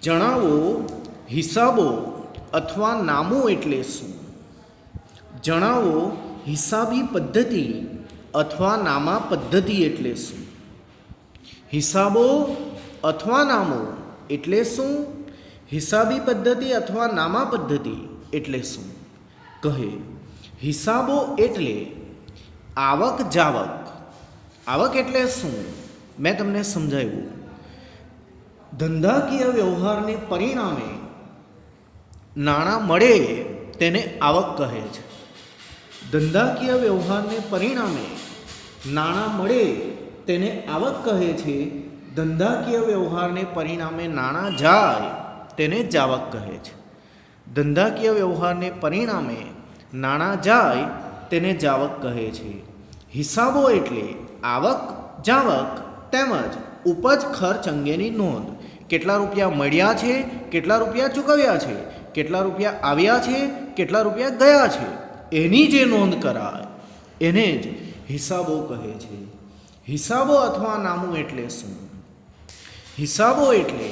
જણાવો હિસાબો અથવા નામું એટલે શું? જણાવો હિસાબી પદ્ધતિ અથવા નામા પદ્ધતિ એટલે શું? હિસાબો અથવા નામો એટલે શું? હિસાબી પદ્ધતિ અથવા નામા પદ્ધતિ એટલે શું? કહે હિસાબો એટલે આવક જાવક. આવક એટલે શું? મેં તમને સમજાવ્યું. ધંધાકીય વ્યવહારને પરિણામે નાણાં મળે તેને આવક કહે છે. ધંધાકીય વ્યવહારને પરિણામે નાણાં મળે તેને આવક કહે છે. ધંધાકીય વ્યવહારને પરિણામે નાણાં જાય તેને જાવક કહે છે. ધંધાકીય વ્યવહારને પરિણામે નાણાં જાય તેને જાવક કહે છે. હિસાબો એટલે આવક જાવક તેમજ ઉપજ ખર્ચ અંગેની નોંધ. કેટલા રૂપિયા મળ્યા છે, કેટલા રૂપિયા ચૂકવ્યા છે, કેટલા રૂપિયા આવ્યા છે, કેટલા રૂપિયા ગયા છે, એની જે નોંધ કરાય એને જ હિસાબો કહે છે. હિસાબો અથવા નામું એટલે શું? હિસાબો એટલે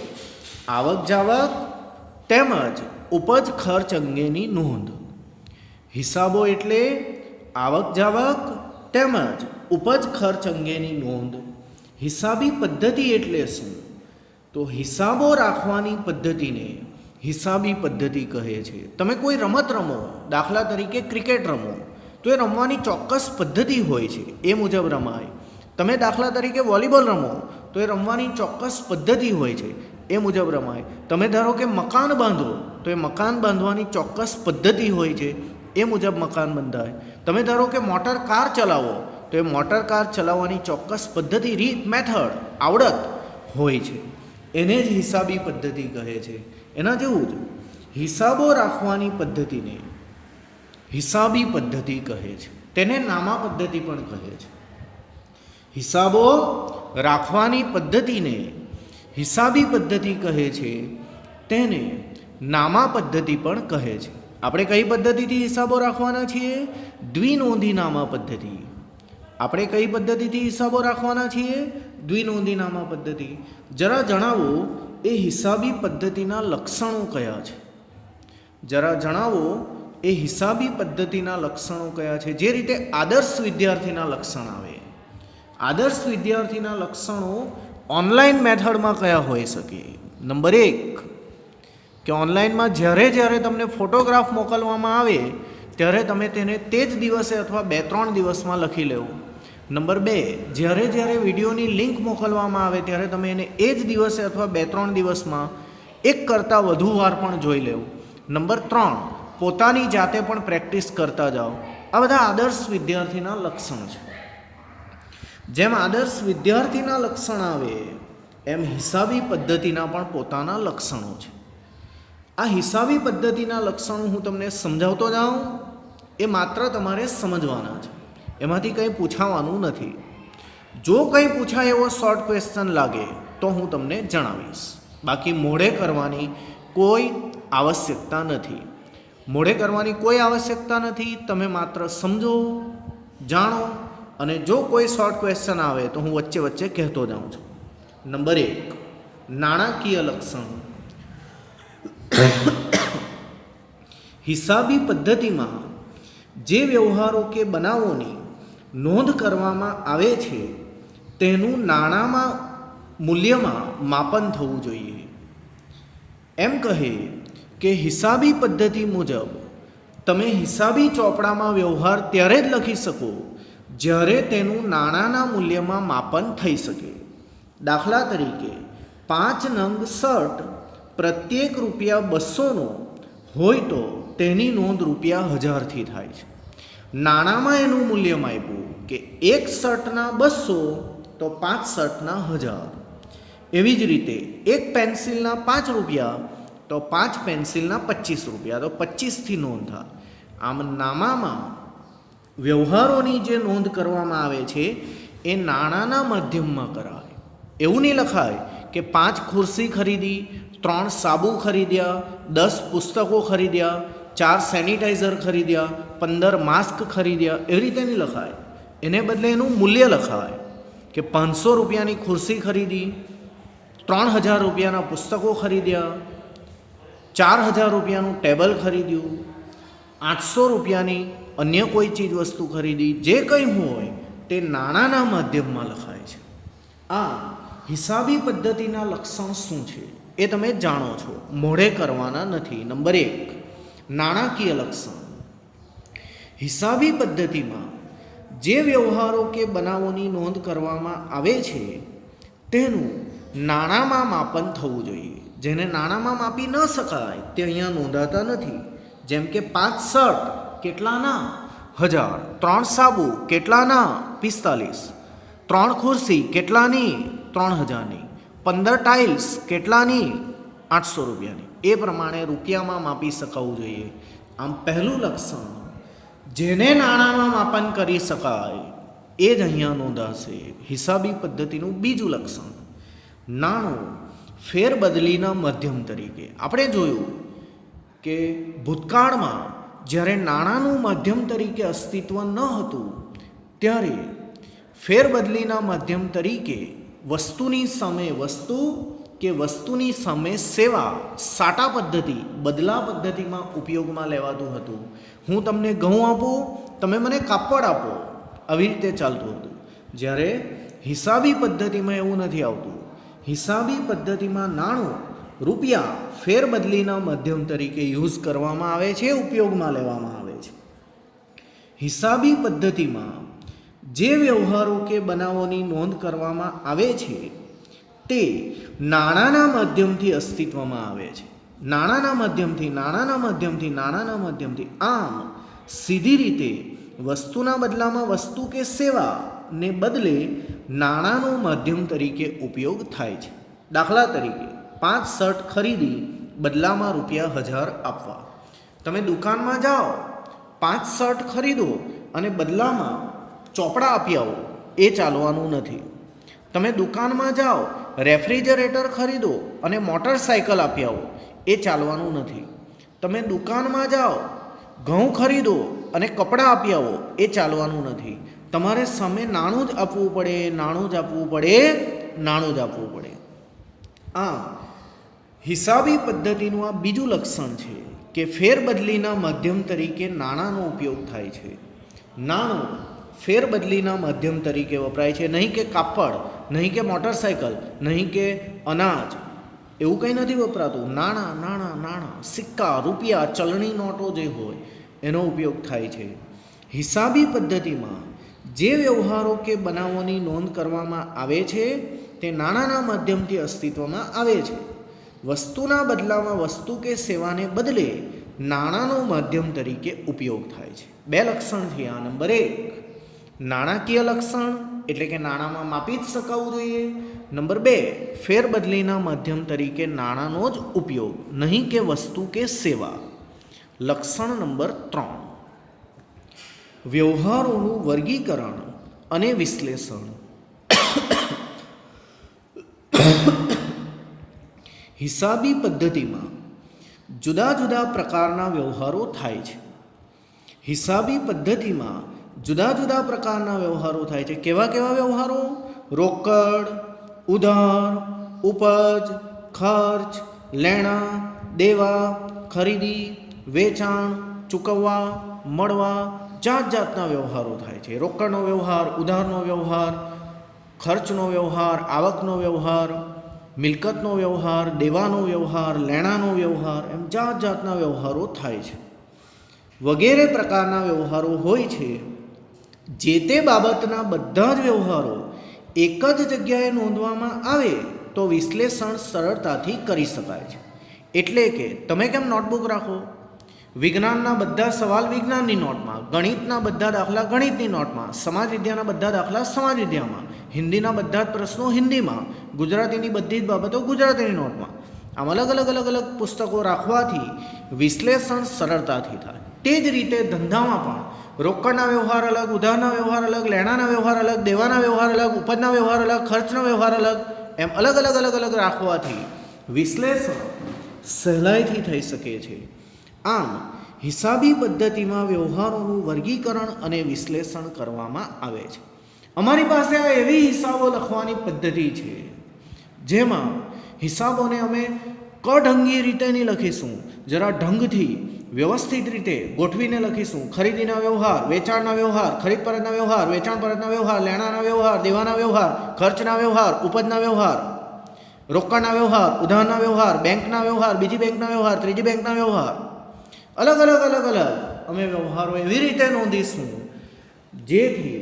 આવક જાવક તેમજ ઉપજ ખર્ચ અંગેની નોંધ. હિસાબો એટલે આવક જાવક તેમજ ઉપજ ખર્ચ અંગેની નોંધ. હિસાબી પદ્ધતિ એટલે શું? તો હિસાબો રાખવાની પદ્ધતિને હિસાબી પદ્ધતિ કહે છે. તમે કોઈ રમત રમો, દાખલા તરીકે ક્રિકેટ રમો, તો એ રમવાની ચોક્કસ પદ્ધતિ હોય છે, એ મુજબ રમાય. તમે દાખલા તરીકે વોલીબોલ રમો તો એ રમવાની ચોક્કસ પદ્ધતિ હોય છે, એ મુજબ રમાય. તમે ધારો કે મકાન બાંધો તો એ મકાન બાંધવાની ચોક્કસ પદ્ધતિ હોય છે, એ મુજબ મકાન બંધાય. તમે ધારો કે મોટર કાર ચલાવો તો એ મોટર કાર ચલાવવાની ચોક્કસ પદ્ધતિ, રીત, મેથડ, આવડત હોય છે, એને જ હિસાબી પદ્ધતિ કહે છે. એના જેવું જ હિસાબો રાખવાની પદ્ધતિને હિસાબી પદ્ધતિ કહે છે. તેને નામા પદ્ધતિ પણ કહે છે. હિસાબો રાખવાની પદ્ધતિને હિસાબી પદ્ધતિ કહે છે, તેને નામા પદ્ધતિ પણ કહે છે. આપણે કઈ પદ્ધતિથી હિસાબો રાખવાના છીએ? દ્વિનોંધી નામા પદ્ધતિ. આપણે કઈ પદ્ધતિથી હિસાબો રાખવાના છીએ? દ્વિનોંધી નામા પદ્ધતિ. જરા જણાવો એ હિસાબી પદ્ધતિના લક્ષણો કયા છે? જરા જણાવો એ હિસાબી પદ્ધતિના લક્ષણો કયા છે? જે રીતે આદર્શ વિદ્યાર્થીના લક્ષણ આવે. આદર્શ વિદ્યાર્થીના લક્ષણો ઓનલાઈન મેથડમાં કયા હોઈ શકે? નંબર 1 કે ઓનલાઈનમાં જ્યારે તમને ફોટોગ્રાફ મોકલવામાં આવે ત્યારે તમે તેને તે જ દિવસે અથવા 2-3 દિવસમાં લખી લેવું. નંબર 2 જ્યારે વિડીયોની લિંક મોકલવામાં આવે ત્યારે તમે એને એ જ દિવસે અથવા 2-3 દિવસમાં એક કરતાં વધુ વાર પણ જોઈ લેવું. નંબર 3 પોતાની જાતે પણ પ્રેક્ટિસ કરતા જાઓ. આ બધા આદર્શ વિદ્યાર્થીના લક્ષણ છે. જેમ આદર્શ વિદ્યાર્થીના લક્ષણ આવે એમ હિસાબી પદ્ધતિના પણ પોતાના લક્ષણો છે. આ હિસાબી પદ્ધતિના લક્ષણો હું તમને સમજાવતો જાઉં, એ માત્ર તમારે સમજવાના છે, એમાંથી કંઈ પૂછાવાનું નથી. જો કંઈ પૂછાય એવો શોર્ટ ક્વેશ્ચન લાગે તો હું તમને જણાવીશ. બાકી મોડે કરવાની કોઈ આવશ્યકતા નથી. મોડે કરવાની કોઈ આવશ્યકતા નથી. તમે માત્ર સમજો, જાણો, અને જો કોઈ શોર્ટ ક્વેશ્ચન આવે તો હું વચ્ચે વચ્ચે કહેતો જાઉં છું. નંબર 1 નાણાકીય લક્ષણ. હિસાબી પદ્ધતિમાં જે વ્યવહારો કે બનાવોની નોંધ કરવામાં આવે છે તેનું નાણાંમાં મૂલ્યમાં માપન થવું જોઈએ. એમ કહે કે હિસાબી પદ્ધતિ મુજબ તમે હિસાબી ચોપડામાં વ્યવહાર ત્યારે જ લખી શકો જ્યારે તેનું નાણાંના મૂલ્યમાં માપન થઈ શકે. દાખલા તરીકે 5 નંગ શર્ટ પ્રત્યેક ₹200નો હોય તો તેની નોંધ ₹1000થી થાય છે. નાણાંમાં એનું મૂલ્ય આપ્યું કે એક શર્ટના 200 તો 5 શર્ટના 1000. એવી જ રીતે એક પેન્સિલના ₹5 તો 5 પેન્સિલના ₹25, તો 25થી નોંધ થાય. આમ નામામાં વ્યવહારોની જે નોંધ કરવામાં આવે છે એ નાણાંના માધ્યમમાં કરાય. એવું નહીં લખાય કે 5 ખુરશી ખરીદી, 3 સાબુ ખરીદ્યા, 10 પુસ્તકો ખરીદ્યા, 4 સેનિટાઈઝર ખરીદ્યા, 15 માસ્ક ખરીદ્યા, એવી રીતે નહીં લખાય. એને બદલે એનું મૂલ્ય લખાય કે ₹500ની ખુરશી ખરીદી, 3000 રૂપિયાના પુસ્તકો ખરીદ્યા, 4000 રૂપિયાનું ટેબલ ખરીદ્યું, 800 રૂપિયાની અન્ય કોઈ ચીજ વસ્તુ ખરીદી, જે કંઈ હોય તે નાણાંના માધ્યમમાં લખાય છે. આ હિસાબી પદ્ધતિના લક્ષણ શું છે એ તમે જાણો છો, મોઢે કરવાના નથી. નંબર 1, નાણાકીય લક્ષણ. હિસાબી પદ્ધતિમાં જે વ્યવહારો કે બનાવોની નોંધ કરવામાં આવે છે તેનું નાણાંમાં માપન થવું જોઈએ. જેને નાણાંમાં માપી ન શકાય તે અહીંયા નોંધાતા નથી. જેમ કે 5 શર્ટ કેટલાના? 1000. 3 સાબુ કેટલાના? 45. 3 ખુરશી કેટલાની? 3000ની. 15 ટાઇલ્સ કેટલાની? 800 રૂપિયાની. એ પ્રમાણે રૂપિયામાં માપી શકાવું જોઈએ. આમ પહેલું લક્ષણ, જેને નાણાંમાં માપન કરી શકાય એ જ અહીંયા નોંધાશે. હિસાબી પદ્ધતિનું બીજું લક્ષણ, નાણું ફેરબદલીના માધ્યમ તરીકે. આપણે જોયું કે ભૂતકાળમાં જ્યારે નાણાંનું માધ્યમ તરીકે અસ્તિત્વ ન હતું ત્યારે ફેરબદલીના માધ્યમ તરીકે વસ્તુની સામે વસ્તુ કે વસ્તુની સામે સેવા, સાટા પદ્ધતિ, બદલા પદ્ધતિમાં ઉપયોગમાં લેવાતું હતું. હું તમને ઘઉં આપું, તમે મને કાપડ આપો, આવી રીતે ચાલતું હતું. જ્યારે હિસાબી પદ્ધતિમાં એવું નથી આવતું. હિસાબી પદ્ધતિમાં નાણું, રૂપિયા ફેરબદલીના માધ્યમ તરીકે યુઝ કરવામાં આવે છે, ઉપયોગમાં લેવામાં આવે છે. હિસાબી પદ્ધતિમાં જે વ્યવહારો કે બનાવોની નોંધ કરવામાં આવે છે તે નાણાંના માધ્યમથી અસ્તિત્વમાં આવે છે. નાણાંના માધ્યમથી. આમ સીધી રીતે વસ્તુના બદલામાં વસ્તુ કે સેવાને બદલે નાણાંનો માધ્યમ તરીકે ઉપયોગ થાય છે. દાખલા તરીકે 5 શર્ટ ખરીદી, બદલામાં ₹1000 આપવા. તમે દુકાનમાં જાઓ, 5 શર્ટ ખરીદો અને બદલામાં ચોપડા આપી આવો, એ ચાલવાનું નથી. તમે દુકાનમાં જાઓ, રેફ્રિજરેટર ખરીદો અને મોટરસાઇકલ આપી આવો, એ ચાલવાનું નથી. તમે દુકાનમાં જાઓ, ઘઉં ખરીદો અને કપડાં આપી આવો, એ ચાલવાનું નથી. તમારે સામે નાણું જ આપવું પડે. આમ હિસાબી પદ્ધતિનું આ બીજું લક્ષણ છે કે ફેરબદલીના માધ્યમ તરીકે નાણાંનો ઉપયોગ થાય છે. નાણું ફેરબદલીના માધ્યમ તરીકે વપરાય છે, નહીં કે કાપડ, નહીં કે મોટરસાઇકલ, નહીં કે અનાજ, એવું કંઈ નથી વપરાતું. નાણાં, સિક્કા, રૂપિયા, ચલણી નોટો જે હોય એનો ઉપયોગ થાય છે. હિસાબી પદ્ધતિમાં જે વ્યવહારો કે બનાવોની નોંધ કરવામાં આવે છે તે નાણાંના માધ્યમથી અસ્તિત્વમાં આવે છે. વસ્તુના બદલામાં વસ્તુ કે સેવાને બદલે નાણાંનો માધ્યમ તરીકે ઉપયોગ થાય છે. 2 લક્ષણ થયા. નંબર 1, નાણાકીય લક્ષણ એટલે કે નાણાંમાં માપી જ શકાવું જોઈએ. નંબર 2, ફેરબદલીના માધ્યમ તરીકે નાણાંનો જ ઉપયોગ, નહીં કે વસ્તુ કે સેવા. લક્ષણ નંબર 3, વ્યવહારોનું વર્ગીકરણ અને વિશ્લેષણ. હિસાબી પદ્ધતિમાં જુદા જુદા પ્રકારના વ્યવહારો થાય છે. કેવા વ્યવહારો? રોકડ, ઉધાર, ઉપજ, ખર્ચ, લેણા દેવા, ખરીદી, વેચાણ, ચૂકવવા, મળવા, જાતના વ્યવહારો થાય છે. રોકડનો વ્યવહાર, ઉધારનો વ્યવહાર, ખર્ચનો વ્યવહાર, આવકનો વ્યવહાર, મિલકતનો વ્યવહાર, દેવાનો વ્યવહાર, લેણાનો વ્યવહાર, એમ જાતના વ્યવહારો થાય છે. વગેરે પ્રકારના વ્યવહારો હોય છે. જે તે બાબતના બધા જ વ્યવહારો એક જ જગ્યાએ નોંધવામાં આવે તો વિશ્લેષણ સરળતાથી કરી શકાય છે. એટલે કે તમે કેમ નોટબુક રાખો? વિજ્ઞાનના બધા સવાલ વિજ્ઞાનની નોટમાં, ગણિતના બધા દાખલા ગણિતની નોટમાં, સમાજ વિદ્યાના બધા દાખલા સમાજ વિદ્યામાં, હિન્દીના બધા જ પ્રશ્નો હિન્દીમાં, ગુજરાતીની બધી જ બાબતો ગુજરાતીની નોટમાં. આમ અલગ અલગ પુસ્તકો રાખવાથી વિશ્લેષણ સરળતાથી થાય. તે જ રીતે ધંધામાં પણ રોકડના વ્યવહાર અલગ, ઉધારના વ્યવહાર અલગ, લેણાના વ્યવહાર અલગ, દેવાના વ્યવહાર અલગ, ઉપજના વ્યવહાર અલગ, ખર્ચના વ્યવહાર અલગ, એમ અલગ અલગ રાખવાથી વિશ્લેષણ સહેલાઈથી થઈ શકે છે. આમ હિસાબી પદ્ધતિમાં વ્યવહારોનું વર્ગીકરણ અને વિશ્લેષણ કરવામાં આવે છે. અમારી પાસે આ એવી હિસાબો લખવાની પદ્ધતિ છે જેમાં હિસાબોને અમે કઢંગી રીતે નહીં લખીશું, જરા ઢંગથી વ્યવસ્થિત રીતે ગોઠવીને લખીશું. ખરીદીના વ્યવહાર, વેચાણના વ્યવહાર, ખરીદ પરતના વ્યવહાર, વેચાણ પરતના વ્યવહાર, લેણાના વ્યવહાર, દેવાના વ્યવહાર, ખર્ચના વ્યવહાર, ઉપજના વ્યવહાર, રોકડના વ્યવહાર, ઉધારના વ્યવહાર, બેંકના વ્યવહાર, બીજી બેંકના વ્યવહાર, ત્રીજી બેંકના વ્યવહાર, અલગ અલગ અલગ અલગ અમે વ્યવહારો એવી રીતે નોંધીશું જેથી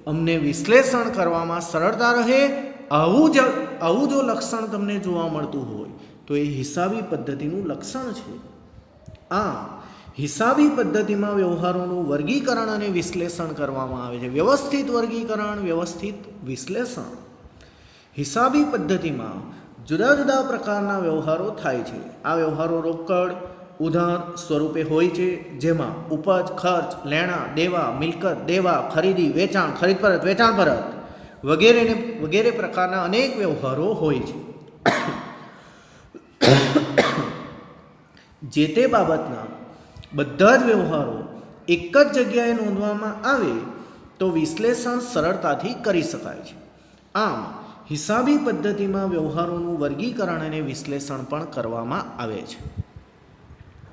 અમને વિશ્લેષણ કરવામાં સરળતા રહે. આવું જો લક્ષણ તમને જોવા મળતું હોય તો એ હિસાબી પદ્ધતિનું લક્ષણ છે. આ હિસાબી પદ્ધતિમાં વ્યવહારોનું વર્ગીકરણ અને વિશ્લેષણ કરવામાં આવે છે. વ્યવસ્થિત વર્ગીકરણ, વ્યવસ્થિત વિશ્લેષણ. હિસાબી પદ્ધતિમાં જુદા જુદા પ્રકારના વ્યવહારો થાય છે. આ વ્યવહારો રોકડ, ઉધાર સ્વરૂપે હોય છે, જેમાં ઉપજ, ખર્ચ, લેણા, દેવા, મિલકત, દેવા, ખરીદી, વેચાણ, ખરીદ પરત, વેચાણ પરત વગેરે પ્રકારના અનેક વ્યવહારો હોય છે. જે તે બાબતના બધા જ વ્યવહારો એક જ જગ્યાએ નોંધવામાં આવે તો વિશ્લેષણ સરળતાથી કરી શકાય છે. આમ હિસાબી પદ્ધતિમાં વ્યવહારોનું વર્ગીકરણ અને વિશ્લેષણ પણ કરવામાં આવે છે.